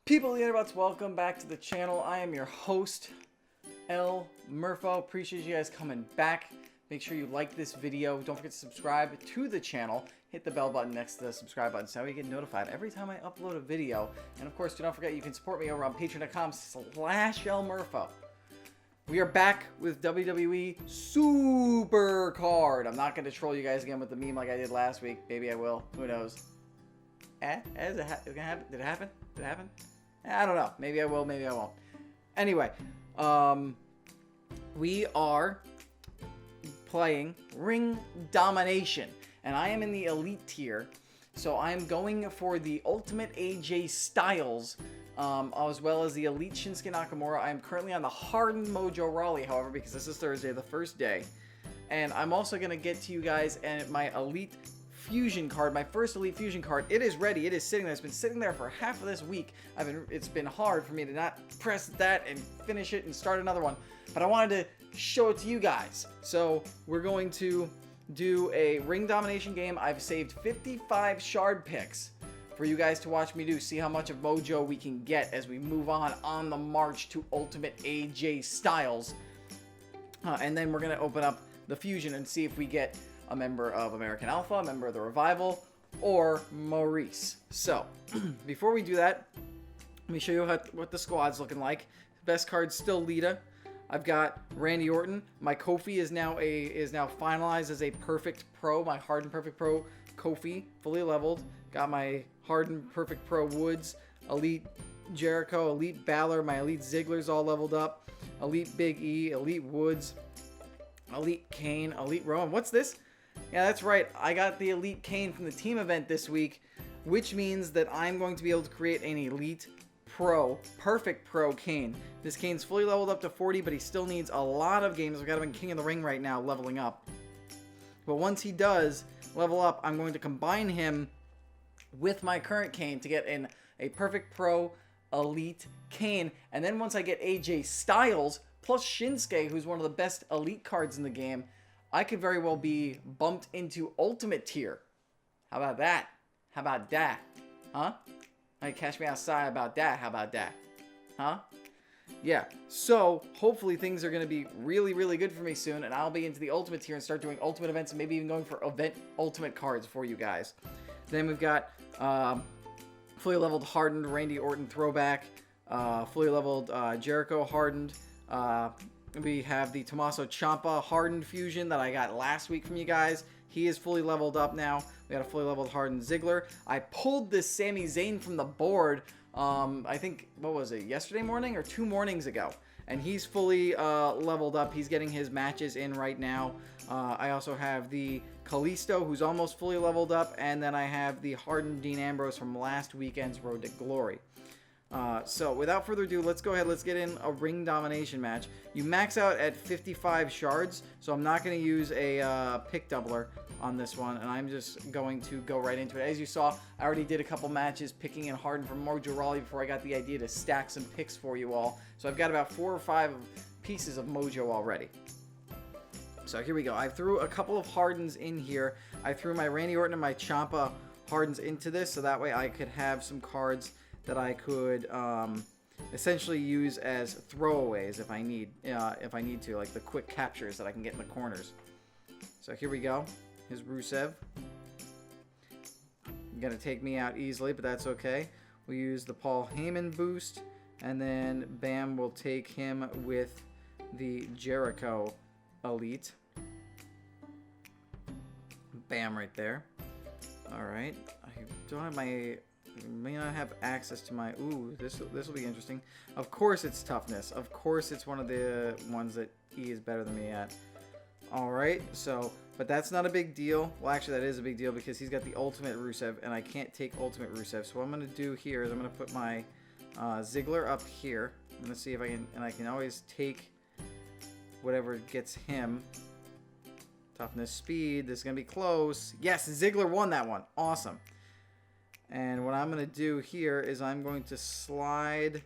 People of the interwebs, welcome back to the channel. I am your host, Murpho. Appreciate you guys coming back. Make sure you like this video. Don't forget to subscribe to the channel. Hit the bell button next to the subscribe button so you get notified every time I upload a video. And of course, do not forget you can support me over on patreon.com/LMurpho. We are back with WWE SuperCard. I'm not going to troll you guys again with the meme like I did last week. Maybe I will. Who knows? Is it gonna happen? Did it happen? Did it happen? I don't know. Maybe I will, maybe I won't. Anyway, we are playing Ring Domination, and I am in the Elite tier, so I'm going for the Ultimate AJ Styles, as well as the Elite Shinsuke Nakamura. I am currently on the Hardened Mojo Rawley, however, because this is Thursday, the first day, and I'm also going to get to you guys and my Elite Fusion card, my first Elite Fusion card. It is ready. It is sitting there. It's been sitting there for half of this week. It's been hard for me to not press that and finish it and start another one, but I wanted to show it to you guys. So we're going to do a Ring Domination game. I've saved 55 shard picks for you guys to watch me do. See how much of Mojo we can get as we move on the march to Ultimate AJ Styles. And then we're going to open up the Fusion and see if we get a member of American Alpha, a member of the Revival, or Maryse. So, before we do that, let me show you what the squad's looking like. Best card's still Lita. I've got Randy Orton. My Kofi is now finalized as a Perfect Pro. My Hardened Perfect Pro Kofi, fully leveled. Got my Hardened Perfect Pro Woods, Elite Jericho, Elite Balor. My Elite Ziggler's all leveled up. Elite Big E, Elite Woods, Elite Kane, Elite Rowan. What's this? Yeah, that's right. I got the Elite Kane from the team event this week, which means that I'm going to be able to create an Elite Pro, Perfect Pro Kane. This Kane's fully leveled up to 40, but he still needs a lot of games. We've got him in King of the Ring right now, leveling up. But once he does level up, I'm going to combine him with my current Kane to get a Perfect Pro Elite Kane. And then once I get AJ Styles, plus Shinsuke, who's one of the best Elite cards in the game, I could very well be bumped into Ultimate tier. How about that? How about that? Huh? Hey, catch me outside about that. How about that? Huh? Yeah. So, hopefully things are going to be really, really good for me soon, and I'll be into the Ultimate tier and start doing Ultimate events and maybe even going for event Ultimate cards for you guys. Then we've got fully leveled Hardened Randy Orton Throwback, fully leveled Jericho Hardened, we have the Tommaso Ciampa Hardened Fusion that I got last week from you guys. He is fully leveled up now. We got a fully leveled Hardened Ziggler. I pulled this Sami Zayn from the board, I think, what was it, yesterday morning or 2 mornings ago. And he's fully leveled up. He's getting his matches in right now. I also have the Kalisto, who's almost fully leveled up. And then I have the Hardened Dean Ambrose from last weekend's Road to Glory. So without further ado, let's go ahead. Let's get in a Ring Domination match. You max out at 55 shards, so I'm not going to use a pick doubler on this one, and I'm just going to go right into it. As you saw, I already did a couple matches picking in Harden from Mojo Rawley before I got the idea to stack some picks for you all. So I've got about 4 or 5 pieces of Mojo already. So here we go. I threw a couple of Hardens in here. I threw my Randy Orton and my Ciampa Hardens into this, so that way I could have some cards that I could essentially use as throwaways if I need to, like the quick captures that I can get in the corners. So here we go. Here's Rusev. Gonna take me out easily, but that's okay. We'll use the Paul Heyman boost, and then Bam will take him with the Jericho Elite. Bam right there. Alright. I don't have my... may not have access to my... Ooh, this will be interesting. Of course it's toughness. Of course it's one of the ones that he is better than me at. Alright, so... but that's not a big deal. Well, actually, that is a big deal because he's got the Ultimate Rusev, and I can't take Ultimate Rusev. So what I'm going to do here is I'm going to put my Ziggler up here. I'm going to see if I can... and I can always take whatever gets him. Toughness, speed. This is going to be close. Yes, Ziggler won that one. Awesome. And what I'm going to do here is I'm going to slide,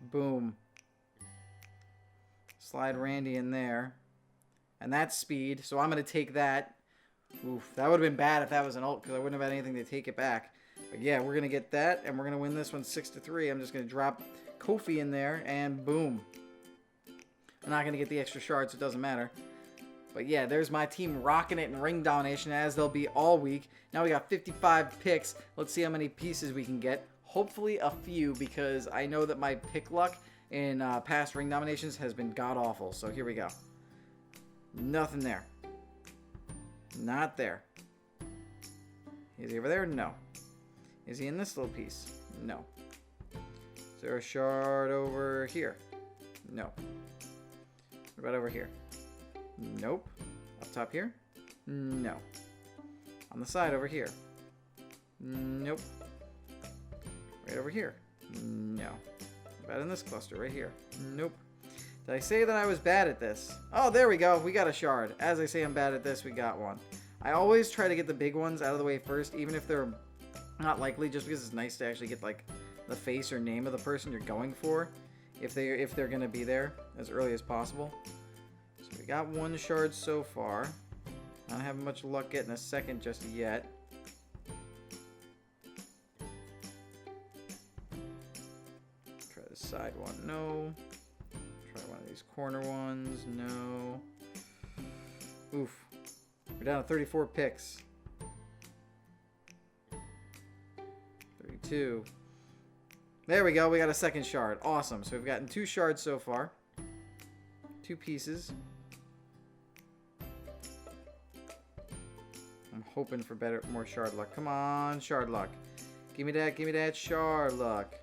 boom, slide Randy in there. And that's speed, so I'm going to take that. Oof, that would have been bad if that was an ult, because I wouldn't have had anything to take it back. But yeah, we're going to get that, and we're going to win this one 6-3. I'm just going to drop Kofi in there, and boom. I'm not going to get the extra shards, so it doesn't matter. But yeah, there's my team rocking it in Ring Domination, as they'll be all week. Now we got 55 picks. Let's see how many pieces we can get. Hopefully a few, because I know that my pick luck in past Ring Dominations has been god-awful. So here we go. Nothing there. Not there. Is he over there? No. Is he in this little piece? No. Is there a shard over here? No. What about over here? Nope. Up top here? No. On the side over here? Nope. Right over here? No. What about in this cluster right here? Nope. Did I say that I was bad at this? Oh, there we go. We got a shard. As I say I'm bad at this, we got one. I always try to get the big ones out of the way first, even if they're not likely, just because it's nice to actually get like the face or name of the person you're going for, if they're gonna be there as early as possible. So we got one shard so far. Not having much luck getting a second just yet. Try the side one, no. Try one of these corner ones, no. Oof. We're down to 34 picks. 32. There we go. We got a second shard. Awesome. So we've gotten 2 shards so far. 2 pieces. I'm hoping for more shard luck. Come on, shard luck. Give me that shard luck.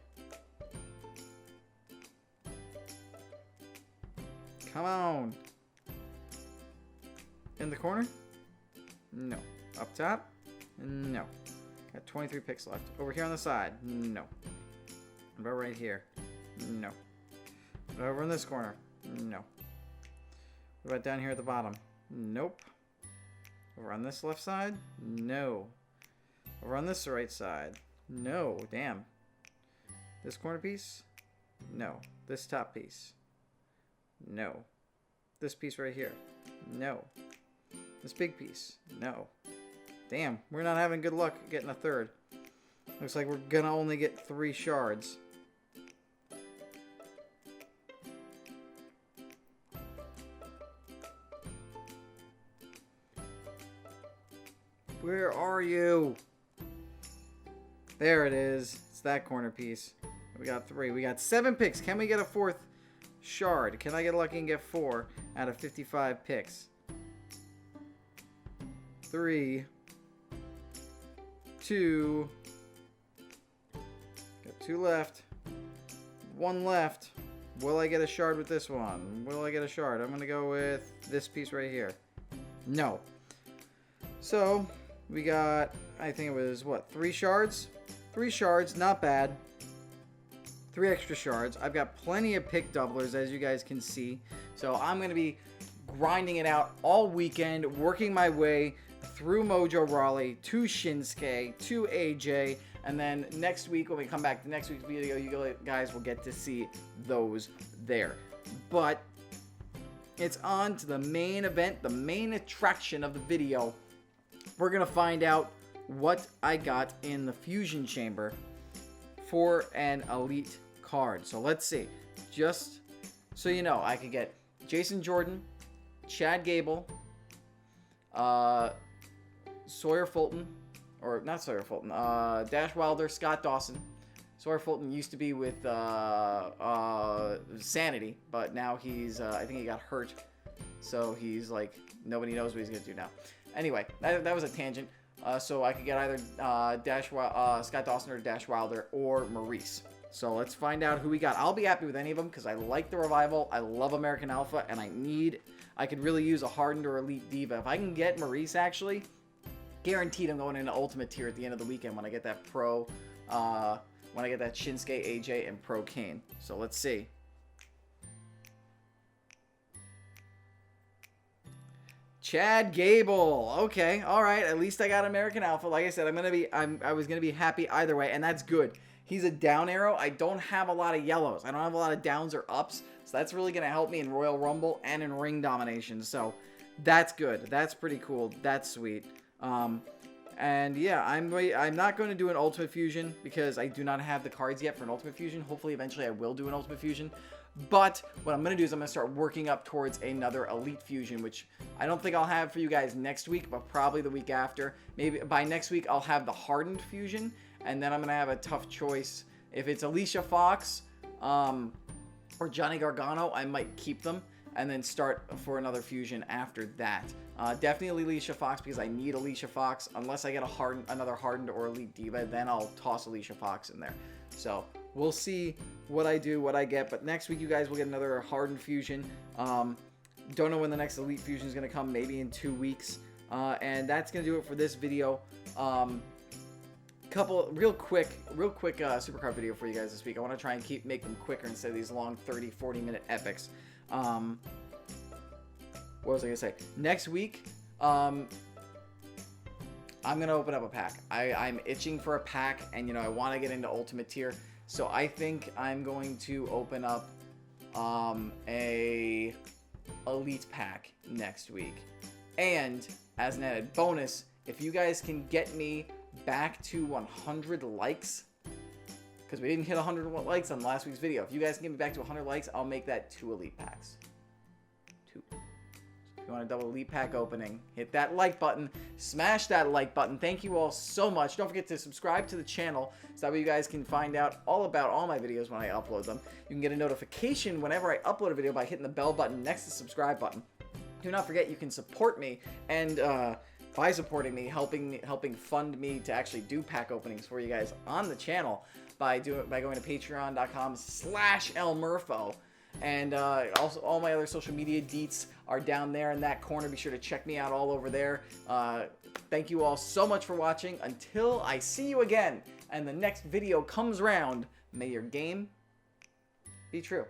Come on. In the corner? No. Up top? No. Got 23 picks left. Over here on the side? No. What about right here? No. What about over in this corner? No. What about down here at the bottom? Nope. Over on this left side? No. Over on this right side? No. Damn. This corner piece? No. This top piece? No. This piece right here? No. This big piece? No. Damn, we're not having good luck getting a third. Looks like we're gonna only get 3 shards. Where are you? There it is. It's that corner piece. We got 3. We got 7 picks. Can we get a 4th shard? Can I get lucky and get 4 out of 55 picks? 3, 2, got 2 left, 1 left. Will I get a shard with this one? Will I get a shard? I'm gonna go with this piece right here. No. So we got, I think it was what, 3 shards? 3 shards, not bad. 3 extra shards. I've got plenty of pick doublers, as you guys can see. So I'm gonna be grinding it out all weekend, working my way through Mojo Rawley to Shinsuke to AJ, and then next week when we come back to next week's video, you guys will get to see those there. But it's on to the main event, the main attraction of the video. We're gonna find out what I got in the Fusion Chamber for an Elite card. So let's see. Just so you know, I could get Jason Jordan, Chad Gable, Sawyer Fulton, or not Sawyer Fulton, Dash Wilder, Scott Dawson. Sawyer Fulton used to be with Sanity, but now he's, I think he got hurt, so he's like, nobody knows what he's going to do now. Anyway, that was a tangent. So I could get either Scott Dawson or Dash Wilder or Maryse. So let's find out who we got. I'll be happy with any of them because I like the Revival, I love American Alpha, and I could really use a Hardened or Elite Diva. If I can get Maryse, actually, guaranteed I'm going into Ultimate Tier at the end of the weekend when I get that Pro, when I get that Shinsuke, AJ, and Pro Kane. So let's see. Chad Gable. Okay, all right. At least I got American Alpha. Like I said, I was gonna be happy either way, and that's good. He's a down arrow. I don't have a lot of yellows. I don't have a lot of downs or ups, so that's really gonna help me in Royal Rumble and in Ring Domination. So that's good. That's pretty cool. That's sweet. And yeah, I'm not going to do an Ultimate Fusion because I do not have the cards yet for an Ultimate Fusion. Hopefully, eventually, I will do an Ultimate Fusion. But what I'm going to do is I'm going to start working up towards another Elite Fusion, which I don't think I'll have for you guys next week, but probably the week after. Maybe by next week, I'll have the Hardened Fusion, and then I'm going to have a tough choice. If it's Alicia Fox or Johnny Gargano, I might keep them and then start for another fusion after that. Definitely Alicia Fox because I need Alicia Fox. Unless I get another Hardened or Elite Diva, then I'll toss Alicia Fox in there. So we'll see what I do, what I get. But next week, you guys will get another Hardened Fusion. Don't know when the next Elite Fusion is going to come. Maybe in 2 weeks. And that's going to do it for this video. Real quick SuperCard video for you guys this week. I want to try and make them quicker instead of these long 30-40 minute epics. What was I gonna say? Next week, I'm gonna open up a pack. I'm itching for a pack, and you know I want to get into Ultimate Tier, so I think I'm going to open up a Elite pack next week. And as an added bonus, if you guys can get me back to 100 likes, because we didn't hit 100 likes on last week's video. If you guys can get me back to 100 likes, I'll make that 2 Elite packs. 2. So if you want a double Elite pack opening, hit that like button. Smash that like button. Thank you all so much. Don't forget to subscribe to the channel so that way you guys can find out all about all my videos when I upload them. You can get a notification whenever I upload a video by hitting the bell button next to the subscribe button. Do not forget you can support me and by supporting me, helping fund me to actually do pack openings for you guys on the channel by going to patreon.com/lmurpho. And also all my other social media deets are down there in that corner. Be sure to check me out all over there. Thank you all so much for watching. Until I see you again and the next video comes round, may your game be true.